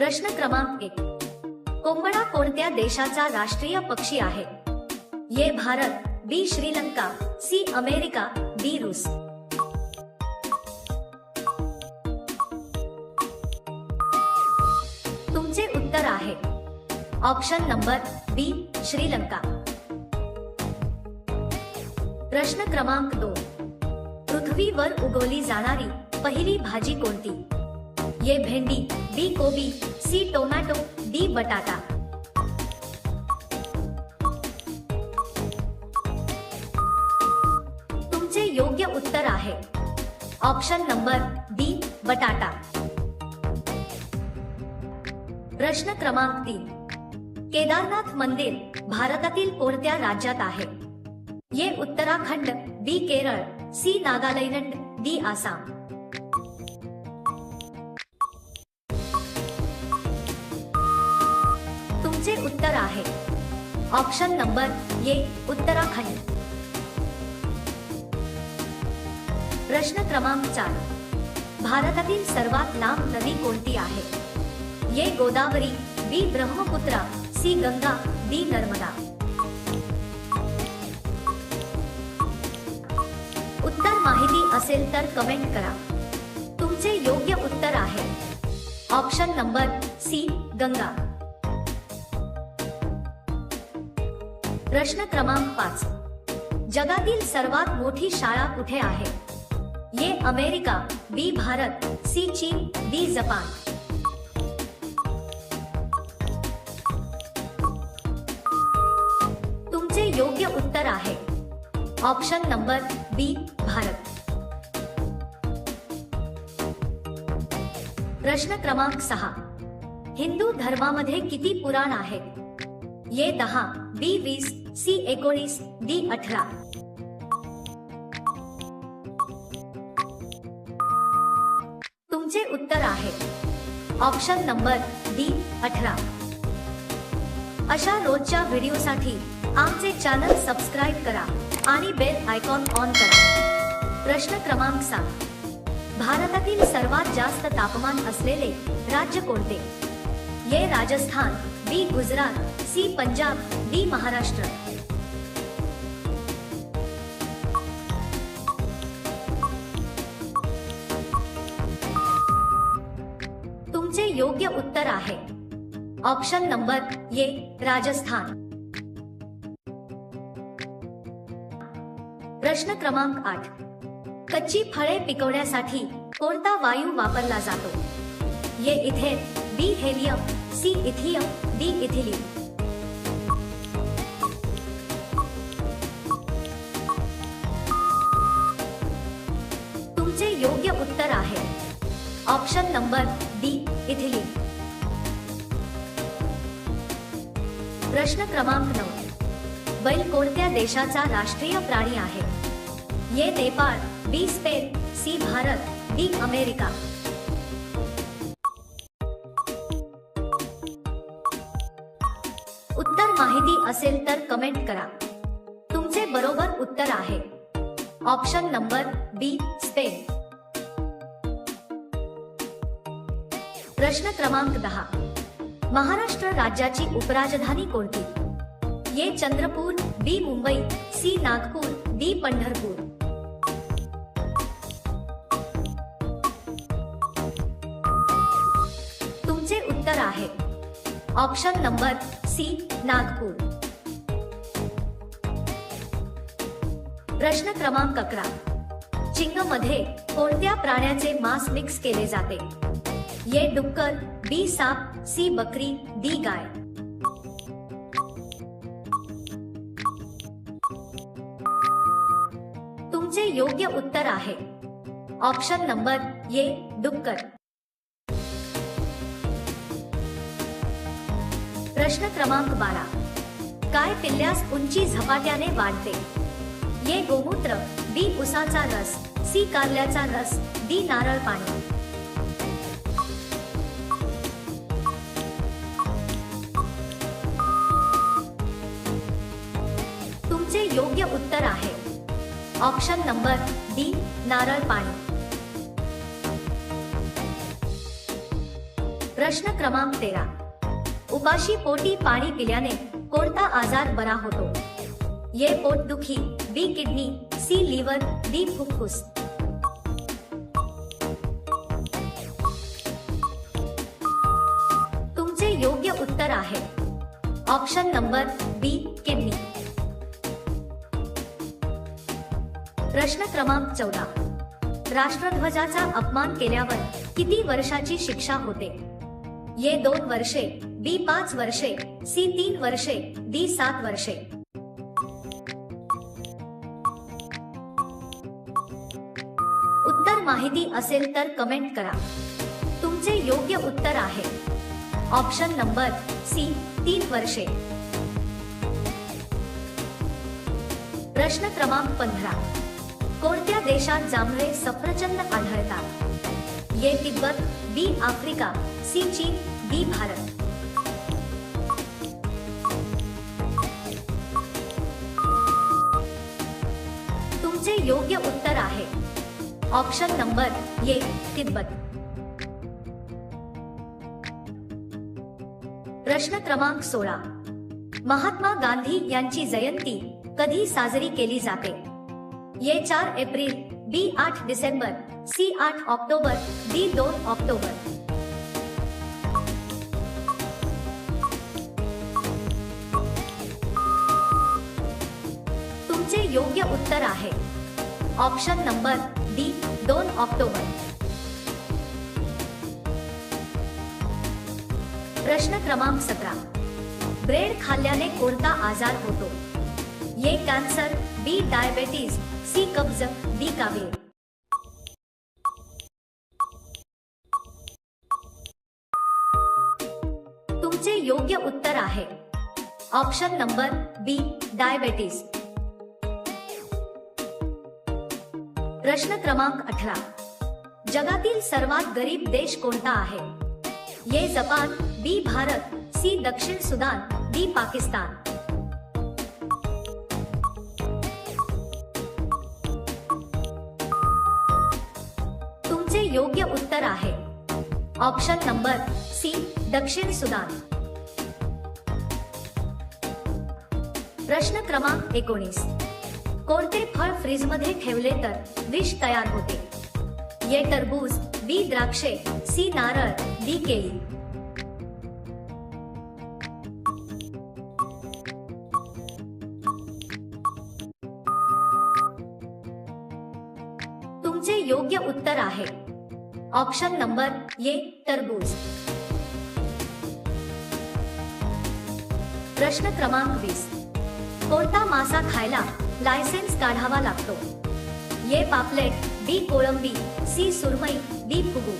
प्रश्न क्रमांक 1. कोंबडा कोणत्या देशाचा राष्ट्रीय पक्षी आहे? ए भारत, बी श्रीलंका, सी अमेरिका, डी रूस. तुमचे उत्तर आहे ऑप्शन नंबर बी श्रीलंका. प्रश्न क्रमांक 2. पृथ्वीवर उगवली जाणारी पहिली भाजी कोणती? ए भेंडी, बी कोबी, सी टोमॅटो, डी बटाटा. तुमचे योग्य उत्तर आहे ऑप्शन नंबर बी बटाटा. प्रश्न क्रमांक 3. केदारनाथ मंदिर भारतातील कोणत्या राज्यात आहे? ए उत्तराखंड, बी केरळ, सी नागालँड, डी आसाम. तुमचे उत्तर आहे ऑप्शन नंबर ए उत्तराखंड. प्रश्न क्रमांक 4. भारतातील सर्वात लांब नदी कोणती आहे? ए गोदावरी, बी ब्रह्मपुत्रा, सी गंगा, डी नर्मदा. उत्तर माहिती असेल तर कमेंट करा. तुमचे योग्य उत्तर आहे ऑप्शन नंबर सी गंगा. प्रश्न क्रमांक 5. जगातील सर्वात मोठी शाळा कुठे आहे? A America, B Bharat, C चीन, डी जपान. तुमचे योग्य उत्तर आहे ऑप्शन नंबर बी भारत. प्रश्न क्रमांक 6. हिंदू धर्मामध्ये किती पुराण आहेत? ए 10, बी 20, सी 19, डी 18. तुमचे उत्तर आहे ऑप्शन नंबर डी 18. अशा रोजच्या व्हिडिओसाठी आमचे चॅनल सबस्क्राईब करा आणि बेल आयकॉन ऑन करा. प्रश्न क्रमांक 7. भारतातील सर्वात जास्त तापमान असलेले राज्य कोणते? ए राजस्थान, बी गुजरात, सी पंजाब, डी महाराष्ट्र. तुमचे योग्य उत्तर आहे ऑप्शन नंबर ए राजस्थान. प्रश्न क्रमांक 8. कच्ची फळे पिकवण्यासाठी कोणता वायू वापरला जातो? ए इथेन, बी हेलियम, सी इथियम, डी इथिलियम. तुमचे योग्य उत्तर आहे ऑप्शन नंबर डी इथिलियम. प्रश्न क्रमांक 9. बैल कोणत्या देशाचा राष्ट्रीय प्राणी आहे? A Nepal, B Spain, C Bharat, D America. उत्तर माहिती असेल तर कमेंट करा. तुमचे बरोबर उत्तर आहे ऑप्शन नंबर बी स्पेन. प्रश्न क्रमांक 10. महाराष्ट्र राज्याची उपराजधानी कोणती? ए चंद्रपूर, बी मुंबई, सी नागपूर, डी पंढरपूर. तुमचे उत्तर आहे ऑप्शन नंबर सी नागपूर. प्रश्न क्रमांक 11. चिंगमध्ये कोणत्या प्राण्याचे मांस मिक्स केले जाते? ए डुक्कर, बी साप, सी बकरी, डी गाय. तुमचे योग्य उत्तर आहे ऑप्शन नंबर ए डुक्कर. प्रश्न क्रमांक 12. काय पिल्ल्यास उंची झपाट्याने वाढते? ए गोमूत्र, बी उसाचा रस, सी कारल्याचा रस, डी नारळ पाणी. तुमचे योग्य उत्तर आहे ऑप्शन नंबर डी नारळ पाणी. प्रश्न क्रमांक 13. उपाशी पोटी पाणी पिल्याने कोणता आजार बरा होतो? ए पोटदुखी, बी किडनी, सी लिव्हर, डी फुफ्फुस. तुमचे योग्य उत्तर आहे ऑप्शन नंबर बी किडनी. प्रश्न क्रमांक 14. राष्ट्रध्वजाचा अपमान केल्यावर किती वर्षाची शिक्षा होते? ए 2 वर्षे, बी 5 वर्षे, सी 3 वर्षे, डी 7 वर्षे. उत्तर माहिती असेल तर कमेंट करा. तुमचे योग्य उत्तर आहे ऑप्शन नंबर सी 3 वर्षे. प्रश्न क्रमांक 15. कोणत्या देशात जांभळे सफरचंद आढळतात? ए तिब्बत, बी आफ्रिका, सी चीन, डी भारत. तुमचे योग्य उत्तर आहे ऑप्शन नंबर ए तिब्बत. प्रश्न क्रमांक 16. महात्मा गांधी यांची जयंती कधी साजरी केली जाते? ए 4 एप्रिल, बी 8 डिसेंबर, सी 8 ऑक्टोबर, डी 2 ऑक्टोबर. तुमचे योग्य उत्तर आहे ऑप्शन नंबर डी 2 ऑक्टोबर. प्रश्न क्रमांक 17. ब्रेड खाल्ल्याने कोणता आजार होतो? ए कॅन्सर, बी डायबेटीज, सी कब्ज, डी कावीळ. तुमचे योग्य उत्तर आहे ऑप्शन नंबर बी डायबेटीज. प्रश्न क्रमांक 18. जगातील सर्वात गरीब देश कोणता आहे? ए जपान, बी भारत, सी दक्षिण सुदान, डी पाकिस्तान. तुमचे योग्य उत्तर आहे ऑप्शन नंबर सी दक्षिण सुदान. प्रश्न क्रमांक 19. कोणते फळ फ्रीजमध्ये ठेवले तर विष तयार होते? ए टरबूज, बी द्राक्षे, सी नारळ, डी केळी. तुमचे योग्य उत्तर आहे ऑप्शन नंबर ए टरबूज. प्रश्न क्रमांक 20. कोणता मासा खायला लायसेन्स काढावा लागतो? ए पापलेट, बी कोळंबी, सी सुरमई, डी फुगू.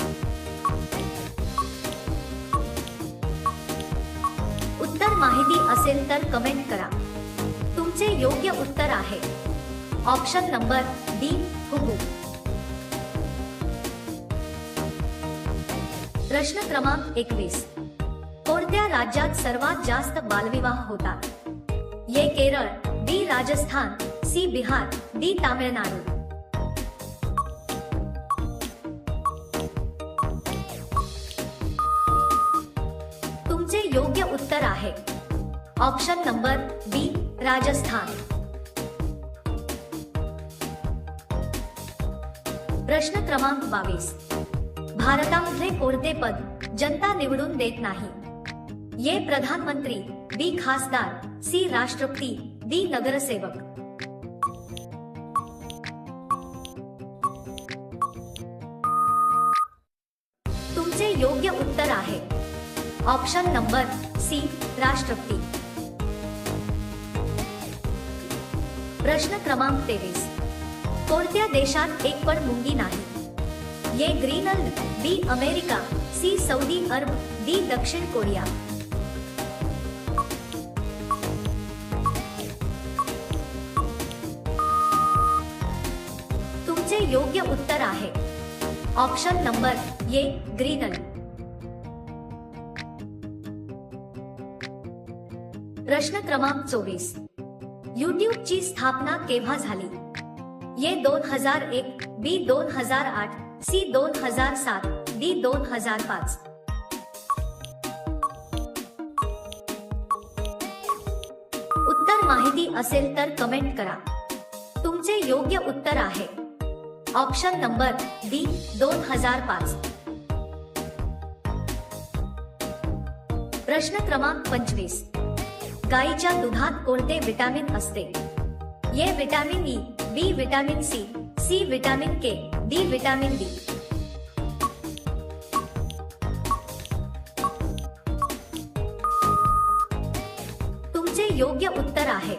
उत्तर माहिती असेल तर कमेंट करा. तुमचे योग्य उत्तर आहे ऑप्शन नंबर डी फुगू. प्रश्न क्रमांक 21. कोणत्या राज्यात सर्वात जास्त बालविवाह होतात? ए केरळ, बी राजस्थान, सी बिहार, डी तामिळनाडू. तुमचे योग्य उत्तर आहे ऑप्शन नंबर बी राजस्थान. प्रश्न क्रमांक 22. भारतामधले कोणते पद जनता निवडून देत नाही? ए प्रधानमंत्री, बी खासदार, सी राष्ट्रपती, डी नगरसेवक. तुमचे योग्य उत्तर आहे ऑप्शन नंबर सी राष्ट्रपती. प्रश्न क्रमांक 23. कोणत्या देशात एक पण मुंगी नाही? ए ग्रीनलंड, बी अमेरिका, सी सौदी अरब, डी दक्षिण कोरिया. तुमचे योग्य उत्तर आहे ऑप्शन नंबर ए ग्रीनलंड. प्रश्न क्रमांक 24. यूट्यूबची स्थापना केव्हा झाली? ए 2001, बी 2008, सी 2007, डी 2005. उत्तर माहिती असेल तर कमेंट करा। तुमचे योग्य उत्तर आहे ऑप्शन नंबर डी 2005। प्रश्न क्रमांक 25। गाईच्या दुधात कोणते विटॅमिन असते? A vitamin E, B vitamin C, C vitamin K, D vitamin D. तुमचे योग्य उत्तर आहे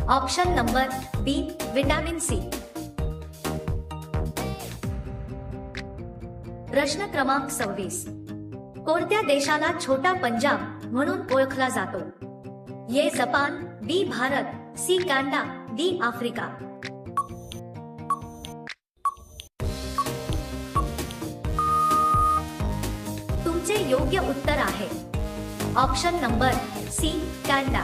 option number B vitamin C. प्रश्न क्रमांक 26। कोणत्या देशाला छोटा पंजाब म्हणून ओळखला जातो? A Japan, B Bharat, C Canada, D Africa. तुमचे योग्य उत्तर आहे ऑप्शन नंबर सी कॅनडा।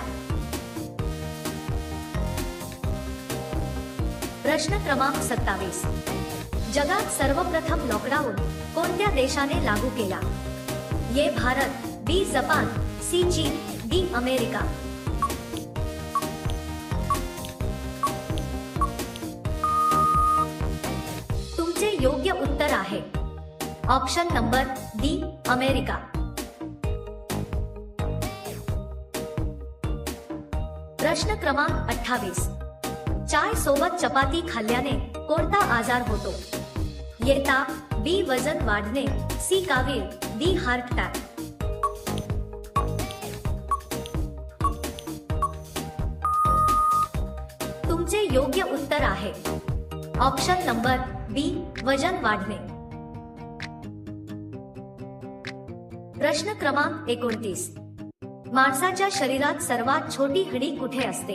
प्रश्न क्रमांक 27। जगात सर्वप्रथम लॉकडाऊन कोणत्या देशाने लागू केला? ए भारत, बी जपान, सी चीन, डी अमेरिका। तुमचे योग्य उत्तर आहे ऑप्शन नंबर डी अमेरिका। प्रश्न क्रमांक 28। चाय सोबत चपाती खाल्ल्याने कोणता आजार होतो? ए ताप, बी वजन वाढणे, सी कावीळ, डी हार्ट अटॅक। तुमचे योग्य उत्तर आहे ऑप्शन नंबर बी वजन वाढणे। प्रश्न क्रमांक 29। माणसाच्या शरीरात सर्वात छोटी हडी कुठे असते?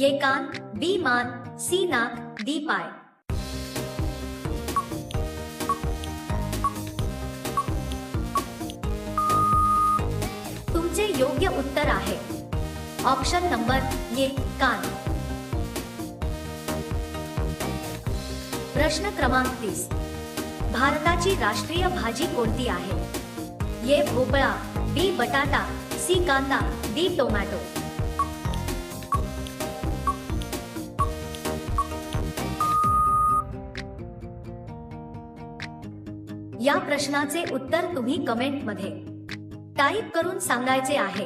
ए कान, बी मान, सी नाक, डी पाय। तुमचे योग्य उत्तर आहे ऑप्शन नंबर ए कान। प्रश्न क्रमांक 30। भारताची राष्ट्रीय भाजी कोणती आहे? ए भोपळा, बी बटाटा, सी कांदा, डी टोमॅटो। या प्रश्नाचे उत्तर तुम्ही कमेंट मध्ये टाइप करून सांगायचे आहे।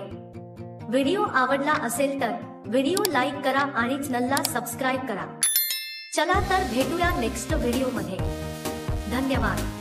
व्हिडिओ आवडला असेल तर व्हिडिओ लाईक करा आणि चॅनलला सबस्क्राईब करा। चला तर भेटूया नेक्स्ट व्हिडिओ मध्ये। धन्यवाद।